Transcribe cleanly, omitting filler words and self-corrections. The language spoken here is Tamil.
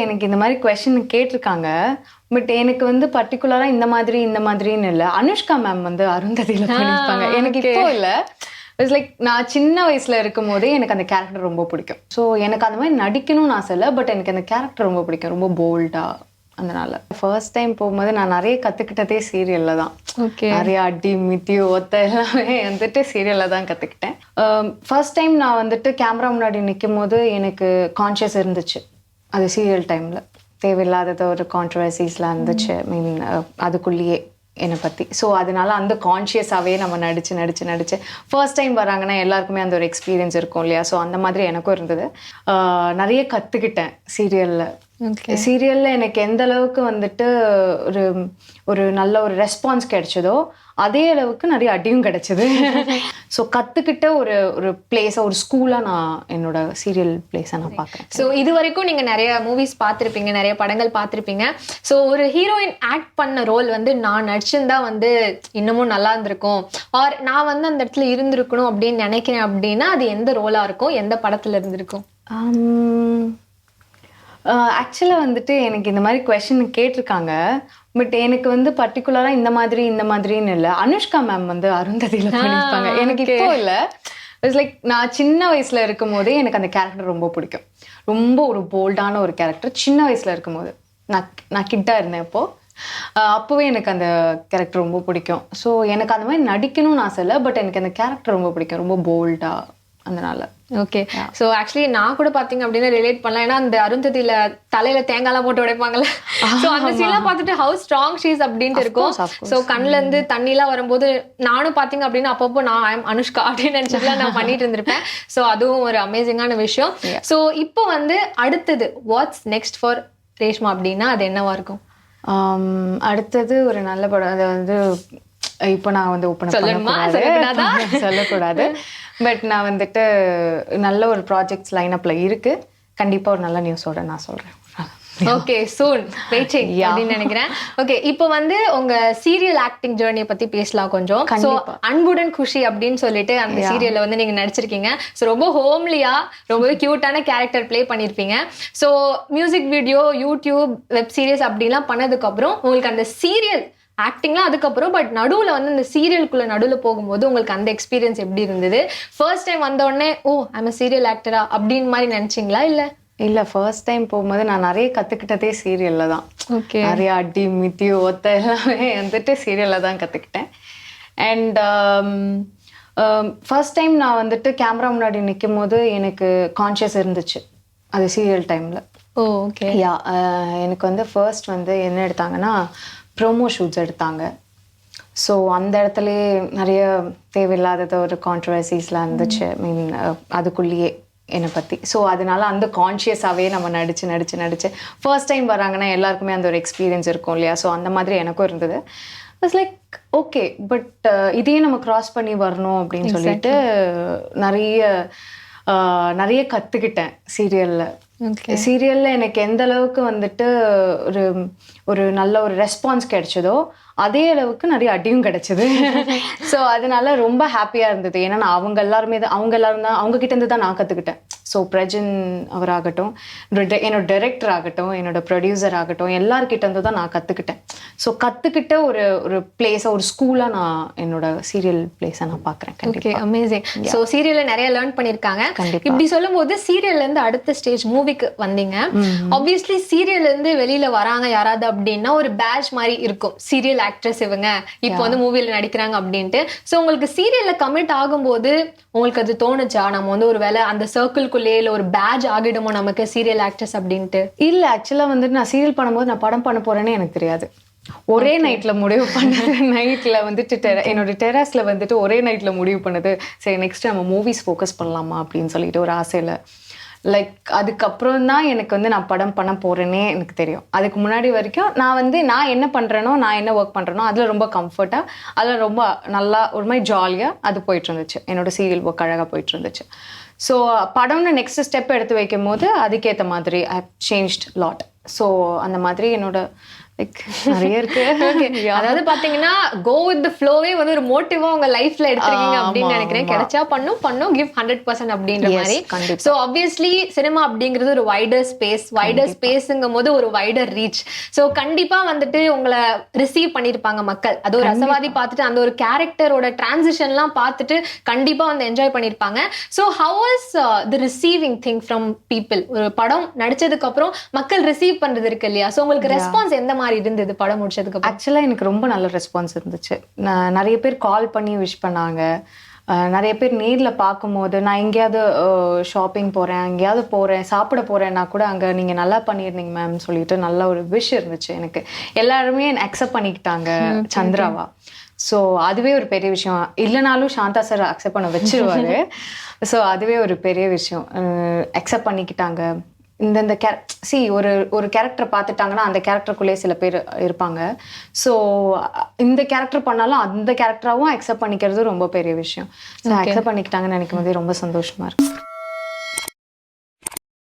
எனக்கு இந்த மாதிரி கொஸ்டின் கேட்டிருக்காங்க. பட் எனக்கு வந்து பர்டிகுலரா இந்த மாதிரின்னு இல்ல. அனுஷ்கா மேம் வந்து அருந்ததியில பண்ணியிருப்பாங்க. எனக்கு இப்போ இல்ல. இட்ஸ் லைக் நான் சின்ன வயசுல இருக்கும் போதே எனக்கு அந்த கேரக்டர் ரொம்ப பிடிக்கும். ஸோ எனக்கு அந்த மாதிரி நடிக்கணும்னு ஆசை இல்லை. பட் எனக்கு அந்த கேரக்டர் ரொம்ப பிடிக்கும். ரொம்ப போல்டா. அதனால ஃபர்ஸ்ட் டைம் போகும்போது நான் நிறைய கற்றுக்கிட்டதே சீரியல்ல தான். நிறைய அடி மித்தி ஒத்த எல்லாமே வந்துட்டு சீரியல்ல தான் கற்றுக்கிட்டேன். ஃபர்ஸ்ட் டைம் நான் வந்துட்டு கேமரா முன்னாடி நிற்கும் போது எனக்கு கான்ஷியஸ் இருந்துச்சு. அது சீரியல் டைமில் தேவையில்லாதது ஒரு கான்ட்ரவர்சிஸ்லாம் இருந்துச்சு. மீன் அதுக்குள்ளேயே என்னை பற்றி. ஸோ அதனால அந்த கான்ஷியஸாகவே நம்ம நடிச்சு ஃபர்ஸ்ட் டைம் வராங்கன்னா எல்லாருக்குமே அந்த ஒரு எக்ஸ்பீரியன்ஸ் இருக்கும் இல்லையா? ஸோ அந்த மாதிரி எனக்கும் இருந்தது. நிறைய கற்றுக்கிட்டேன் சீரியலில். சீரியலில் எனக்கு எந்த அளவுக்கு வந்துட்டு ஒரு ஒரு நல்ல ஒரு ரெஸ்பான்ஸ் கிடைச்சதோ அதே அளவுக்கு நிறைய அடியும் கிடைச்சது. ஸோ கற்றுக்கிட்ட ஒரு ஒரு பிளேஸை ஒரு ஸ்கூலாக நான் என்னோட சீரியல் பிளேஸை நான் பார்க்குறேன். ஸோ இது வரைக்கும் நீங்கள் நிறைய மூவிஸ் பார்த்துருப்பீங்க, நிறைய படங்கள் பார்த்துருப்பீங்க. ஸோ ஒரு ஹீரோயின் ஆக்ட் பண்ண ரோல் வந்து நான் நடிச்சிருந்தா வந்து இன்னமும் நல்லா இருந்திருக்கும், ஆர் நான் வந்து அந்த இடத்துல இருந்திருக்கணும் அப்படின்னு நினைக்கிறேன் அப்படின்னா அது எந்த ரோலாக இருக்கும், எந்த படத்தில் இருந்திருக்கும்? ஆக்சுவலாக வந்துட்டு எனக்கு இந்த மாதிரி கொஸ்டின் கேட்டிருக்காங்க. பட் எனக்கு வந்து பர்டிகுலராக இந்த மாதிரின்னு இல்லை. அனுஷ்கா மேம் வந்து அருந்ததியில பண்ணியிருப்பாங்க. எனக்கு இப்போ இல்லை. இட்ஸ் லைக் நான் சின்ன வயசுல இருக்கும் போதே எனக்கு அந்த கேரக்டர் ரொம்ப பிடிக்கும். ரொம்ப ஒரு போல்டான ஒரு கேரக்டர். சின்ன வயசுல இருக்கும் போது நான் கிட்டா இருந்தேன். அப்போவே எனக்கு அந்த கேரக்டர் ரொம்ப பிடிக்கும். ஸோ எனக்கு அந்த மாதிரி நடிக்கணும்னு ஆசை இல்லை. பட் எனக்கு அந்த கேரக்டர் ரொம்ப பிடிக்கும். ரொம்ப போல்டா. அதனால ஓகே. ஸோ ஆக்சுவலி நான் கூட பார்த்தீங்க அப்படின்னா ரிலேட் பண்ணலாம். ஏன்னா அந்த அருந்ததியில தலையில தேங்காய்லாம் போட்டு உடைப்பாங்கல்ல. ஸோ அந்த சீன்லாம் பார்த்துட்டு ஹவு ஸ்ட்ராங் ஷீஸ் அப்படின்ட்டு இருக்கும். ஸோ கண்ணுல இருந்து தண்ணிலாம் வரும்போது நானும் பார்த்தீங்க அப்படின்னா அப்பப்போ நான் ஐ எம் அனுஷ்கா அப்படின்னு நினைச்சிட்டுலாம் நான் பண்ணிட்டு இருந்திருப்பேன். ஸோ அதுவும் ஒரு அமேசிங்கான விஷயம். ஸோ இப்போ வந்து அடுத்தது வாட்ஸ் நெக்ஸ்ட் ஃபார் ரேஷ்மா அப்படின்னா அது என்னவா இருக்கும்? அடுத்தது ஒரு நல்ல படம். அதை வந்து இப்போ நான் வந்து ஓப்பன் சொல்லக்கூடாது. பட் நான் வந்துட்டு நல்ல ஒரு ப்ராஜெக்ட்ஸ் லைனப்ல இருக்கு. கண்டிப்பா ஒரு நல்ல நியூஸோட நான் சொல்றேன். ஓகே, சூன் வெயிட்டிங் அப்படின்னு நினைக்கிறேன். ஓகே, இப்போ வந்து உங்க சீரியல் ஆக்டிங் ஜேர்னியை பத்தி பேசலாம் கொஞ்சம். ஸோ அன்புடன் குஷி அப்படின்னு சொல்லிட்டு அந்த சீரியல்ல வந்து நீங்க நடிச்சிருக்கீங்க. ஸோ ரொம்ப ஹோம்லியா ரொம்ப கியூட்டான கேரக்டர் பிளே பண்ணிருப்பீங்க. So music video, YouTube, web series அப்படிலாம் பண்ணதுக்கு அப்புறம் உங்களுக்கு அந்த சீரியல் ஆக்டிங்லாம் அதுக்கப்புறம், பட் நடுவில் வந்து இந்த சீரியலுக்குள்ள நடுவில் போகும்போது உங்களுக்கு அந்த எக்ஸ்பீரியன்ஸ் எப்படி இருந்தது? ஃபர்ஸ்ட் டைம் வந்த உடனே ஓ ஐம் சீரியல் ஆக்டரா அப்படின்னு மாதிரி நினைச்சிங்களா? இல்லை ஃபர்ஸ்ட் டைம் போகும்போது நான் நிறைய கற்றுக்கிட்டதே சீரியல்ல தான். நிறைய அடி மித்தி ஒத்த எல்லாமே வந்துட்டு சீரியல்ல தான் கற்றுக்கிட்டேன். அண்ட் ஃபர்ஸ்ட் டைம் நான் வந்துட்டு கேமரா முன்னாடி நிற்கும் போது எனக்கு கான்ஷியஸ் இருந்துச்சு. அது சீரியல் டைமில். ஓகே. எனக்கு வந்து ஃபர்ஸ்ட் வந்து என்ன எடுத்தாங்கன்னா ப்ரோமோ ஷூட்ஸ் எடுத்தாங்க. ஸோ அந்த இடத்துலையே நிறைய தேவையில்லாதது ஒரு கான்ட்ரவர்சிஸ்லாம் இருந்துச்சு. மீன் அதுக்குள்ளேயே என்னை பற்றி. ஸோ அதனால அந்த கான்ஷியஸாகவே நம்ம நடிச்சு ஃபர்ஸ்ட் டைம் வராங்கன்னா எல்லாருக்குமே அந்த ஒரு எக்ஸ்பீரியன்ஸ் இருக்கும் இல்லையா? ஸோ அந்த மாதிரி எனக்கும் இருந்தது. இட்ஸ் லைக் ஓகே, பட் இதையே நம்ம கிராஸ் பண்ணி வரணும் அப்படின்னு சொல்லிட்டு நிறைய கற்றுக்கிட்டேன் சீரியலில். சீரியலில் எனக்கு எந்த அளவுக்கு வந்துட்டு ஒரு ஒரு நல்ல ஒரு ரெஸ்பான்ஸ் கிடைச்சதோ அதே அளவுக்கு நிறைய அடியும் கிடைச்சது. ஸோ அதனால ரொம்ப ஹாப்பியாக இருந்தது. ஏன்னா நான் அவங்க எல்லாரும் தான் அவங்ககிட்ட இருந்து தான் நான் கற்றுக்கிட்டேன். ஸோ பிரஜன் அவராகட்டும், என்னோட டைரக்டர் ஆகட்டும், என்னோட ப்ரொடியூசர் ஆகட்டும், எல்லார்கிட்ட இருந்து தான் நான் கற்றுக்கிட்டேன். ஸோ கற்றுக்கிட்ட ஒரு ஒரு பிளேஸை ஒரு ஸ்கூலாக நான் என்னோட சீரியல் பிளேஸை நான் பார்க்குறேன். Okay, amazing. ஸோ சீரியலில் நிறைய லேர்ன் பண்ணியிருக்காங்க. இப்படி சொல்லும் போது சீரியல்லேருந்து அடுத்த ஸ்டேஜ் மூவிக்கு வந்தீங்க. ஆப்வியஸ்லி சீரியல்லேருந்து வெளியில் வராங்க யாராவது அப்படின்னா ஒரு பேட்ச் மாதிரி இருக்கும், சீரியல் ஆக்ட்ரஸ் இவங்க இப்போ வந்து மூவில நடிக்கிறாங்க அப்படின்ட்டு. ஸோ உங்களுக்கு சீரியல்ல கமிட் ஆகும்போது உங்களுக்கு அது தோணுச்சா நம்ம வந்து ஒரு வேளை அந்த சர்க்கிள்குள்ளே இல்லை ஒரு பேட்ச் ஆகிடுமோ நமக்கு சீரியல் ஆக்ட்ரஸ் அப்படின்ட்டு? இல்லை, ஆக்சுவலாக வந்துட்டு நான் சீரியல் பண்ணும்போது நான் படம் பண்ண போறேன்னு எனக்கு தெரியாது. ஒரே நைட்ல முடிவு பண்ணது. நைட்ல வந்துட்டு என்னோட டெராஸ்ல வந்துட்டு ஒரே நைட்ல முடிவு பண்ணது. சரி நெக்ஸ்ட் நம்ம மூவிஸ் ஃபோக்கஸ் பண்ணலாமா அப்படின்னு சொல்லிட்டு ஒரு ஆசையில. லைக் அதுக்கப்புறம் தான் எனக்கு வந்து நான் படம் பண்ண போறேன்னே எனக்கு தெரியும். அதுக்கு முன்னாடி வரைக்கும் நான் என்ன பண்றேனோ, நான் என்ன ஒர்க் பண்றேனோ அதுல ரொம்ப கம்ஃபர்ட்டா, அதுல ரொம்ப நல்லா ஒரு மாதிரி ஜாலியா அது போயிட்டு இருந்துச்சு. என்னோட சீரியல் ஒர்க் அழகா போயிட்டு இருந்துச்சு. ஸோ படம்னு நெக்ஸ்ட் ஸ்டெப் எடுத்து வைக்கும் போது அதுக்கேற்ற மாதிரி ஐ சேஞ்ச்ட் லாட். ஸோ அந்த மாதிரி என்னோட லைக் நிறைய இருக்கு. அதாவது பாத்தீங்கன்னா கோ வித் தி ஃப்ளோவே வந்து ஒரு மோட்டிவா உங்க லைஃப்ல எடுத்துருக்கீங்க அப்படின்னு நினைக்கிறேன். கிடைச்சா பண்ணும் கிவ் 100% அப்படின்ற மாதிரி. சோ ஆப்வியஸ்லி சினிமா அப்படிங்கிறது ஒரு வைடர் ஸ்பேஸ்ங்கும் போது ஒரு வைடர் ரீச். சோ கண்டிப்பா வந்துட்டு உங்களை ரிசீவ் பண்ணிருப்பாங்க மக்கள். அது ஒரு ரசவாதி பார்த்துட்டு அந்த ஒரு கேரக்டரோட டிரான்சிஷன்லாம் பார்த்துட்டு கண்டிப்பா வந்து என்ஜாய் பண்ணிருப்பாங்க. So how was the receiving thing from people? ஒரு படம் நடிச்சதுக்கு அப்புறம் மக்கள் ரிசீவ் பண்றது இருக்கு இல்லையா, சோ உங்களுக்கு ரெஸ்பான்ஸ் எந்த மாதிரி இருந்தது படம் முடிச்சதுக்கு அப்புறம்? ஆக்சுவலா எனக்கு ரொம்ப நல்ல ரெஸ்பான்ஸ் இருந்துச்சு. நிறைய பேர் கால் பண்ணி விஷ் பண்ணாங்க. நிறைய பேர் நேரில் பார்க்கும்போது நான் எங்கேயாவது ஷாப்பிங் போகிறேன், எங்கேயாவது போகிறேன், சாப்பிட போகிறேன்னா கூட அங்கே நீங்கள் நல்லா பண்ணியிருந்தீங்க மேம் சொல்லிட்டு நல்ல ஒரு விஷ் இருந்துச்சு எனக்கு. எல்லாருமே அக்செப்ட் பண்ணிக்கிட்டாங்க சந்திராவா. ஸோ அதுவே ஒரு பெரிய விஷயம். இல்லைனாலும் சாந்தா சார் அக்செப்ட் பண்ண வச்சிருவாரு. ஸோ அதுவே ஒரு பெரிய விஷயம். அக்செப்ட் பண்ணிக்கிட்டாங்க. இந்தந்த ஒரு கேரக்டர் பார்த்துட்டாங்கன்னா அந்த கேரக்டருக்குள்ளே சில பேர் இருப்பாங்க. ஸோ இந்த கேரக்டர் பண்ணாலும் அந்த கேரக்டராகவும் அக்செப்ட் பண்ணிக்கிறது ரொம்ப பெரிய விஷயம். ஸோ அக்செப்ட் பண்ணிக்கிட்டாங்கன்னு நினைக்கும் போதே ரொம்ப சந்தோஷமா இருக்கு.